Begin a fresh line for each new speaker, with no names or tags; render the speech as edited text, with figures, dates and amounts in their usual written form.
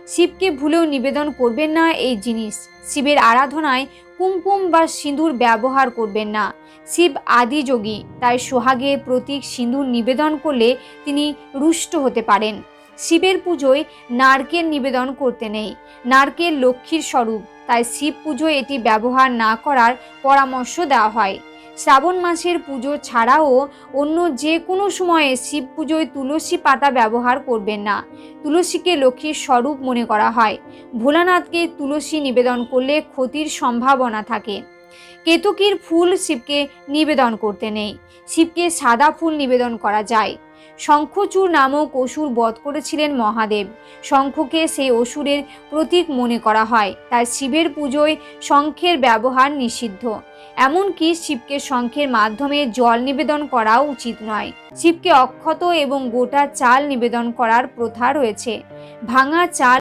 শিবকে ভুলেও নিবেদন করবেন না এই জিনিস। শিবের আরাধনায় কুমকুম বা সিঁদুর ব্যবহার করবেন না। শিব আদি যোগী, তাই সোহাগের প্রতীক সিঁদুর নিবেদন করলে তিনি রুষ্ট হতে পারেন। শিবের পুজোয় নারকেল নিবেদন করতে নেই। নারকেল লক্ষ্মীর স্বরূপ, তাই শিব পুজোয় এটি ব্যবহার না করার পরামর্শ দেওয়া হয়। শ্রাবণ মাসের পুজো ছাড়াও অন্য যে কোনো সময়ে শিব পুজোয় তুলসী পাতা ব্যবহার করবেন না। তুলসীকে লক্ষ্মীর স্বরূপ মনে করা হয়। ভোলানাথকে তুলসী নিবেদন করলে ক্ষতির সম্ভাবনা থাকে। কেতকীর ফুল শিবকে নিবেদন করতে নেই। শিবকে সাদা ফুল নিবেদন করা যায়। শঙ্খচূড় নামক অসুর বধ করেছিলেন মহাদেব। শঙ্খকে সেই অসুরের প্রতীক মনে করা হয়, তাই শিবের পুজোয় শঙ্খের ব্যবহার নিষিদ্ধ। এমনকি শিবকে শঙ্খের মাধ্যমে জল নিবেদন করাও উচিত নয়। শিবকে অক্ষত এবং গোটা চাল নিবেদন করার প্রথা রয়েছে। ভাঙা চাল